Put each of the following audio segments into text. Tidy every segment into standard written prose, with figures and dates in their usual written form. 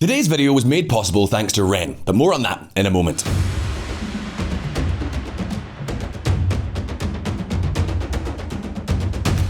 Today's video was made possible thanks to Ren, but more on that in a moment.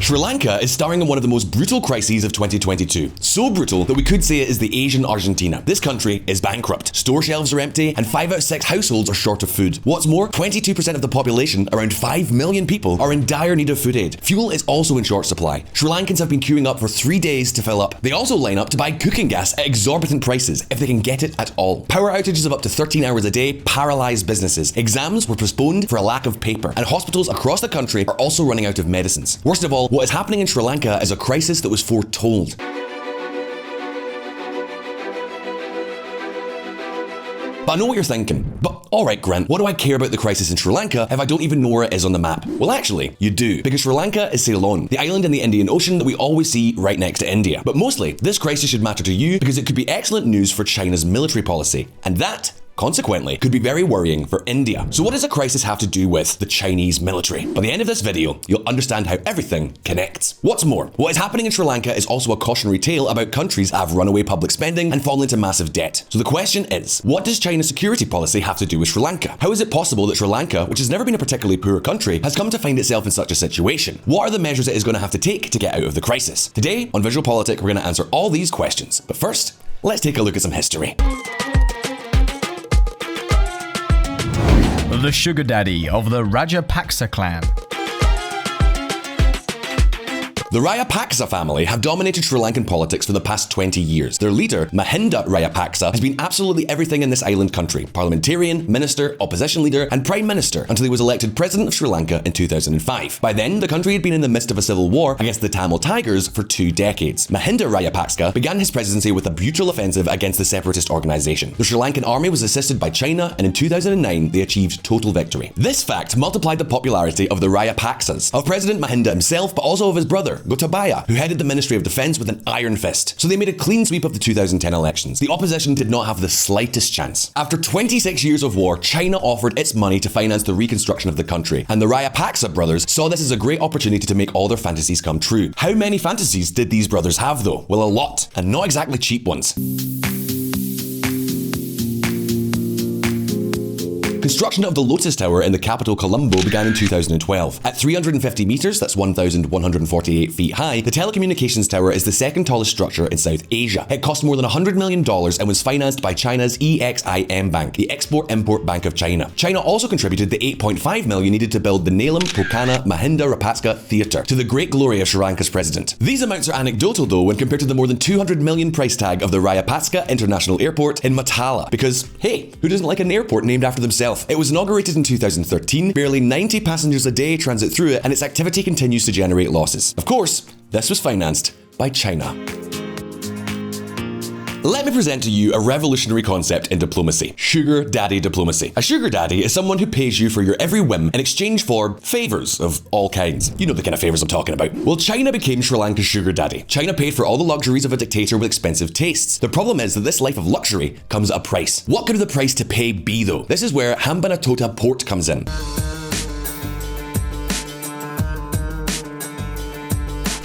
Sri Lanka is starring in one of the most brutal crises of 2022. So brutal that we could say it is the Asian Argentina. This country is bankrupt. Store shelves are empty, and 5 out of 6 households are short of food. What's more, 22% of the population, around 5 million people, are in dire need of food aid. Fuel is also in short supply. Sri Lankans have been queuing up for 3 days to fill up. They also line up to buy cooking gas at exorbitant prices, if they can get it at all. Power outages of up to 13 hours a day paralyze businesses. Exams were postponed for a lack of paper, and hospitals across the country are also running out of medicines. Worst of all, what is happening in Sri Lanka is a crisis that was foretold. But I know what you're thinking. But alright, Grant, what do I care about the crisis in Sri Lanka if I don't even know where it is on the map? Well, actually, you do, because Sri Lanka is Ceylon, the island in the Indian Ocean that we always see right next to India. But mostly, this crisis should matter to you because it could be excellent news for China's military policy. And that, consequently, could be very worrying for India. So what does a crisis have to do with the Chinese military? By the end of this video, you'll understand how everything connects. What's more, what is happening in Sri Lanka is also a cautionary tale about countries that have runaway public spending and fallen into massive debt. So the question is, what does China's security policy have to do with Sri Lanka? How is it possible that Sri Lanka, which has never been a particularly poor country, has come to find itself in such a situation? What are the measures it is going to have to take to get out of the crisis? Today, on VisualPolitik, we're going to answer all these questions. But first, let's take a look at some history. The sugar daddy of the Rajapaksa clan. The Rajapaksa family have dominated Sri Lankan politics for the past 20 years. Their leader, Mahinda Rajapaksa, has been absolutely everything in this island country: parliamentarian, minister, opposition leader, and prime minister, until he was elected president of Sri Lanka in 2005. By then, the country had been in the midst of a civil war against the Tamil Tigers for 2 decades. Mahinda Rajapaksa began his presidency with a brutal offensive against the separatist organisation. The Sri Lankan army was assisted by China, and in 2009, they achieved total victory. This fact multiplied the popularity of the Rajapaksas, of President Mahinda himself, but also of his brother, Gotabaya, who headed the Ministry of Defence with an iron fist. So they made a clean sweep of the 2010 elections. The opposition did not have the slightest chance. After 26 years of war, China offered its money to finance the reconstruction of the country, and the Rajapaksa brothers saw this as a great opportunity to make all their fantasies come true. How many fantasies did these brothers have though? Well, a lot, and not exactly cheap ones. Construction of the Lotus Tower in the capital Colombo began in 2012. At 350 meters, that's 1,148 feet high, the telecommunications tower is the second tallest structure in South Asia. It cost more than $100 million and was financed by China's EXIM Bank, the Export-Import Bank of China. China also contributed the $8.5 million needed to build the Nelam Pokana Mahinda Rajapaksa Theatre, to the great glory of Sri Lanka's president. These amounts are anecdotal though when compared to the more than $200 million price tag of the Rajapaksa International Airport in Matala, because hey, who doesn't like an airport named after themselves? It was inaugurated in 2013, barely 90 passengers a day transit through it, and its activity continues to generate losses. Of course, this was financed by China. Let me present to you a revolutionary concept in diplomacy: sugar daddy diplomacy. A sugar daddy is someone who pays you for your every whim in exchange for favors of all kinds. You know the kind of favors I'm talking about. Well, China became Sri Lanka's sugar daddy. China paid for all the luxuries of a dictator with expensive tastes. The problem is that this life of luxury comes at a price. What could the price to pay be though? This is where Hambantota Port comes in.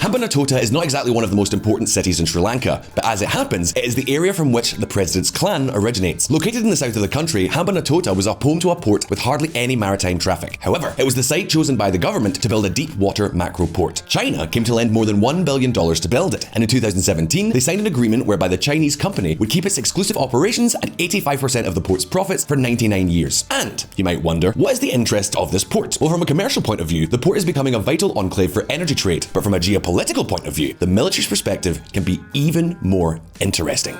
Hambantota is not exactly one of the most important cities in Sri Lanka, but as it happens, it is the area from which the president's clan originates. Located in the south of the country, Hambantota was home to a port with hardly any maritime traffic. However, it was the site chosen by the government to build a deep water macro port. China came to lend more than $1 billion to build it, and in 2017, they signed an agreement whereby the Chinese company would keep its exclusive operations and 85% of the port's profits for 99 years. And, you might wonder, what is the interest of this port? Well, from a commercial point of view, the port is becoming a vital enclave for energy trade, but from a geopolitical point of view, the military's perspective can be even more interesting.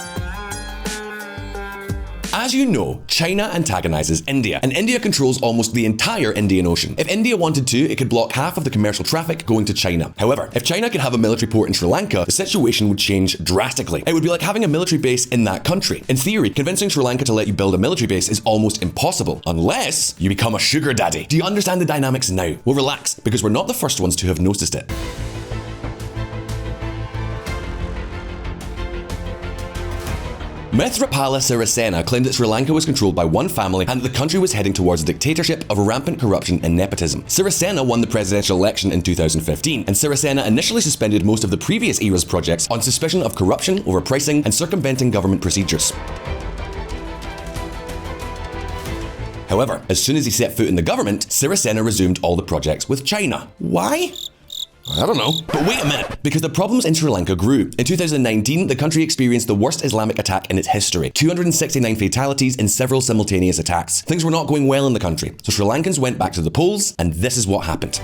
As you know, China antagonizes India, and India controls almost the entire Indian Ocean. If India wanted to, it could block half of the commercial traffic going to China. However, if China could have a military port in Sri Lanka, the situation would change drastically. It would be like having a military base in that country. In theory, convincing Sri Lanka to let you build a military base is almost impossible, unless you become a sugar daddy. Do you understand the dynamics now? Well, relax, because we're not the first ones to have noticed it. Mithrapala Sirisena claimed that Sri Lanka was controlled by one family and that the country was heading towards a dictatorship of rampant corruption and nepotism. Sirisena won the presidential election in 2015, and Sirisena initially suspended most of the previous era's projects on suspicion of corruption, overpricing, and circumventing government procedures. However, as soon as he set foot in the government, Sirisena resumed all the projects with China. Why? I don't know. But wait a minute, because the problems in Sri Lanka grew. In 2019, the country experienced the worst Islamic attack in its history. 269 fatalities in several simultaneous attacks. Things were not going well in the country, so Sri Lankans went back to the polls, and this is what happened.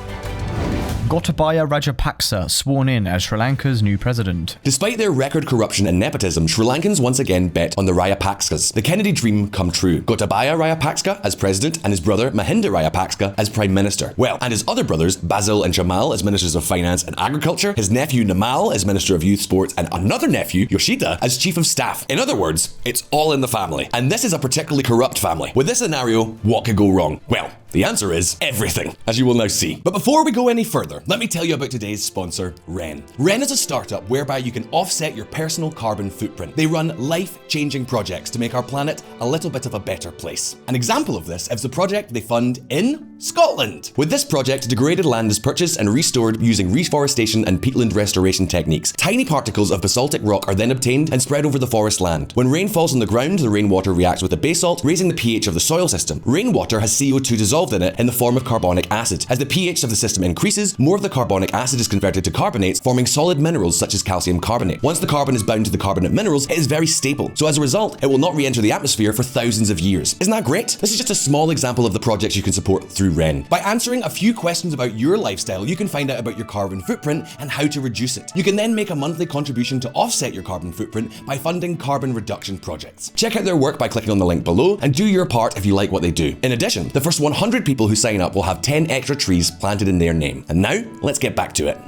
Gotabaya Rajapaksa sworn in as Sri Lanka's new president. Despite their record corruption and nepotism, Sri Lankans once again bet on the Rajapaksas. The Kennedy dream come true. Gotabaya Rajapaksa as president and his brother Mahinda Rajapaksa as prime minister. Well, and his other brothers Basil and Jamal as ministers of finance and agriculture, his nephew Namal as minister of youth sports, and another nephew, Yoshida, as chief of staff. In other words, it's all in the family. And this is a particularly corrupt family. With this scenario, what could go wrong? Well, the answer is everything, as you will now see. But before we go any further, let me tell you about today's sponsor, Ren. Ren is a startup whereby you can offset your personal carbon footprint. They run life-changing projects to make our planet a little bit of a better place. An example of this is the project they fund in Scotland. With this project, degraded land is purchased and restored using reforestation and peatland restoration techniques. Tiny particles of basaltic rock are then obtained and spread over the forest land. When rain falls on the ground, the rainwater reacts with the basalt, raising the pH of the soil system. Rainwater has CO2 dissolved in it in the form of carbonic acid. As the pH of the system increases, more of the carbonic acid is converted to carbonates, forming solid minerals such as calcium carbonate. Once the carbon is bound to the carbonate minerals, it is very stable. So as a result, it will not re-enter the atmosphere for thousands of years. Isn't that great? This is just a small example of the projects you can support through Ren. By answering a few questions about your lifestyle, you can find out about your carbon footprint and how to reduce it. You can then make a monthly contribution to offset your carbon footprint by funding carbon reduction projects. Check out their work by clicking on the link below and do your part if you like what they do. In addition, the first 100 people who sign up will have 10 extra trees planted in their name. And now, let's get back to it.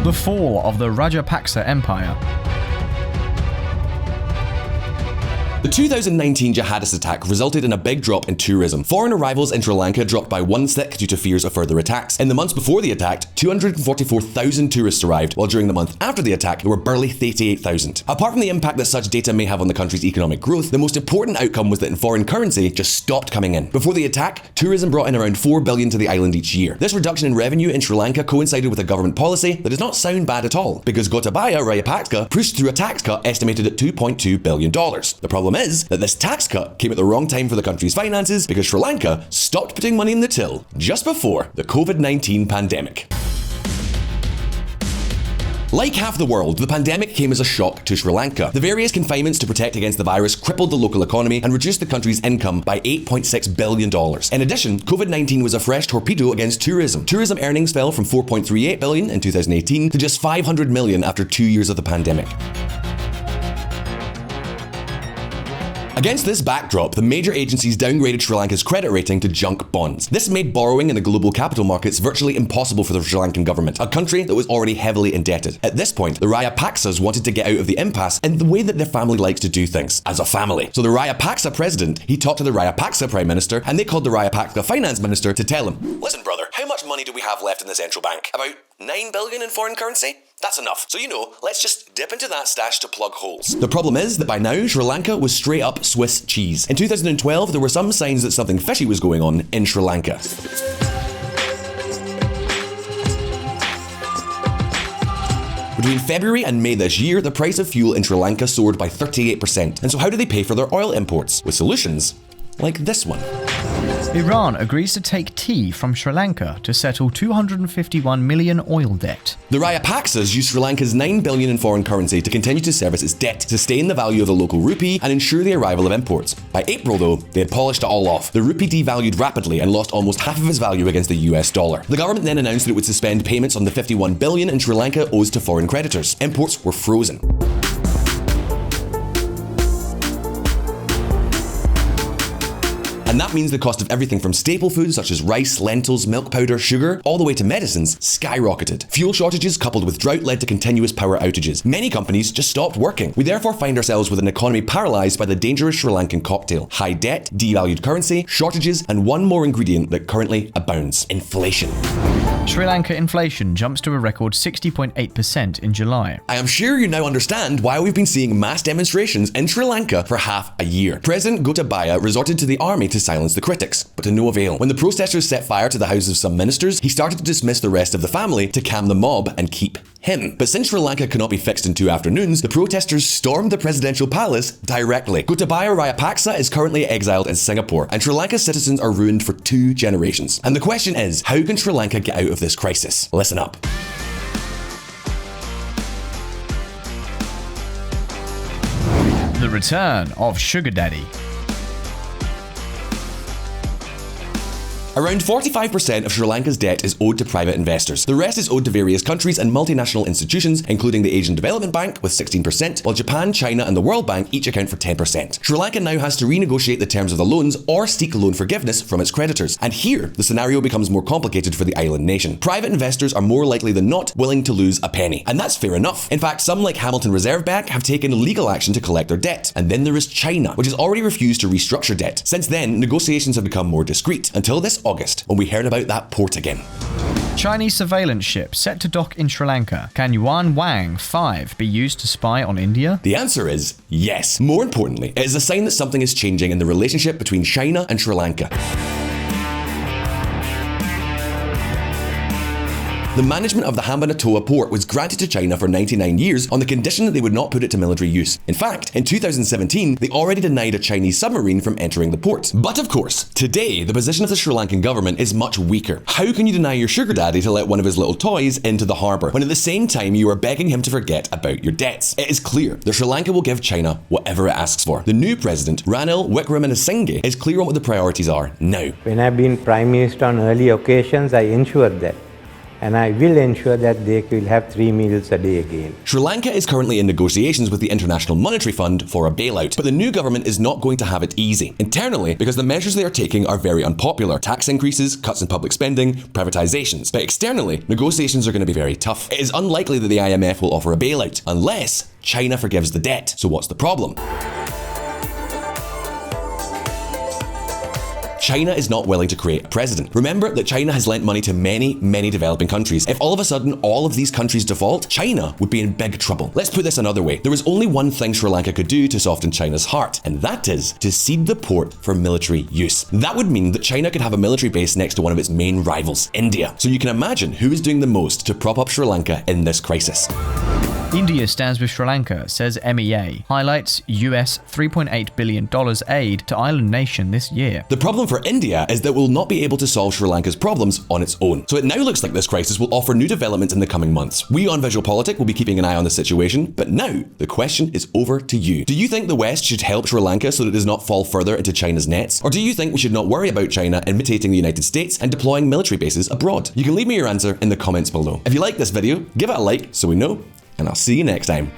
The fall of the Rajapaksa Empire. The 2019 jihadist attack resulted in a big drop in tourism. Foreign arrivals in Sri Lanka dropped by 1/6 due to fears of further attacks. In the months before the attack, 244,000 tourists arrived, while during the month after the attack, there were barely 38,000. Apart from the impact that such data may have on the country's economic growth, the most important outcome was that in foreign currency just stopped coming in. Before the attack, tourism brought in around 4 billion to the island each year. This reduction in revenue in Sri Lanka coincided with a government policy that does not sound bad at all, because Gotabaya Rajapaksa pushed through a tax cut estimated at $2.2 billion. The problem is that this tax cut came at the wrong time for the country's finances because Sri Lanka stopped putting money in the till just before the COVID-19 pandemic. Like half the world, the pandemic came as a shock to Sri Lanka. The various confinements to protect against the virus crippled the local economy and reduced the country's income by $8.6 billion. In addition, COVID-19 was a fresh torpedo against tourism. Tourism earnings fell from $4.38 billion in 2018 to just $500 million after 2 years of the pandemic. Against this backdrop, the major agencies downgraded Sri Lanka's credit rating to junk bonds. This made borrowing in the global capital markets virtually impossible for the Sri Lankan government, a country that was already heavily indebted. At this point, the Rajapaksas wanted to get out of the impasse in the way that their family likes to do things, as a family. So the Rajapaksa president, he talked to the Rajapaksa prime minister, and they called the Rajapaksa finance minister to tell him, "Listen, brother, how much money do we have left in the central bank? About 9 billion in foreign currency? That's enough. So, let's just dip into that stash to plug holes." The problem is that by now, Sri Lanka was straight up Swiss cheese. In 2012, there were some signs that something fishy was going on in Sri Lanka. Between February and May this year, the price of fuel in Sri Lanka soared by 38%. And so how do they pay for their oil imports? With solutions like this one. Iran agrees to take tea from Sri Lanka to settle 251 million oil debt. The Rajapaksas used Sri Lanka's 9 billion in foreign currency to continue to service its debt, sustain the value of the local rupee, and ensure the arrival of imports. By April, though, they had polished it all off. The rupee devalued rapidly and lost almost half of its value against the US dollar. The government then announced that it would suspend payments on the 51 billion in Sri Lanka owes to foreign creditors. Imports were frozen. And that means the cost of everything from staple foods such as rice, lentils, milk powder, sugar, all the way to medicines skyrocketed. Fuel shortages coupled with drought led to continuous power outages. Many companies just stopped working. We therefore find ourselves with an economy paralyzed by the dangerous Sri Lankan cocktail: high debt, devalued currency, shortages, and one more ingredient that currently abounds: inflation. Sri Lanka inflation jumps to a record 60.8% in July. I am sure you now understand why we've been seeing mass demonstrations in Sri Lanka for half a year. President Gotabaya resorted to the army to silence the critics, but to no avail. When the protesters set fire to the houses of some ministers, he started to dismiss the rest of the family to calm the mob and keep him. But since Sri Lanka cannot be fixed in 2 afternoons, the protesters stormed the presidential palace directly. Gotabaya Rajapaksa is currently exiled in Singapore, and Sri Lanka's citizens are ruined for 2 generations. And the question is, how can Sri Lanka get out of this crisis? Listen up. The return of Sugar Daddy. Around 45% of Sri Lanka's debt is owed to private investors. The rest is owed to various countries and multinational institutions, including the Asian Development Bank with 16%, while Japan, China, and the World Bank each account for 10%. Sri Lanka now has to renegotiate the terms of the loans or seek loan forgiveness from its creditors. And here, the scenario becomes more complicated for the island nation. Private investors are more likely than not willing to lose a penny. And that's fair enough. In fact, some like Hamilton Reserve Bank have taken legal action to collect their debt. And then there is China, which has already refused to restructure debt. Since then, negotiations have become more discreet, until this August, when we heard about that port again. Chinese surveillance ship set to dock in Sri Lanka. Can Yuan Wang 5 be used to spy on India? The answer is yes. More importantly, it is a sign that something is changing in the relationship between China and Sri Lanka. The management of the Hambantota port was granted to China for 99 years on the condition that they would not put it to military use. In fact, in 2017, they already denied a Chinese submarine from entering the port. But of course, today, the position of the Sri Lankan government is much weaker. How can you deny your sugar daddy to let one of his little toys into the harbour, when at the same time you are begging him to forget about your debts? It is clear that Sri Lanka will give China whatever it asks for. The new president, Ranil Wickremesinghe, is clear on what the priorities are now. When I've been Prime Minister on early occasions, I ensured that. And I will ensure that they will have 3 meals a day again. Sri Lanka is currently in negotiations with the International Monetary Fund for a bailout, but the new government is not going to have it easy. Internally, because the measures they are taking are very unpopular. Tax increases, cuts in public spending, privatizations. But externally, negotiations are going to be very tough. It is unlikely that the IMF will offer a bailout, unless China forgives the debt. So what's the problem? China is not willing to create a president. Remember that China has lent money to many developing countries. If all of a sudden all of these countries default, China would be in big trouble. Let's put this another way. There is only one thing Sri Lanka could do to soften China's heart, and that is to cede the port for military use. That would mean that China could have a military base next to one of its main rivals, India. So you can imagine who is doing the most to prop up Sri Lanka in this crisis. India stands with Sri Lanka, says MEA, highlights US $3.8 billion aid to island nation this year. The problem for India is that it will not be able to solve Sri Lanka's problems on its own. So it now looks like this crisis will offer new developments in the coming months. We on VisualPolitik will be keeping an eye on the situation, but now the question is over to you. Do you think the West should help Sri Lanka so that it does not fall further into China's nets? Or do you think we should not worry about China imitating the United States and deploying military bases abroad? You can leave me your answer in the comments below. If you like this video, give it a like so we know, and I'll see you next time.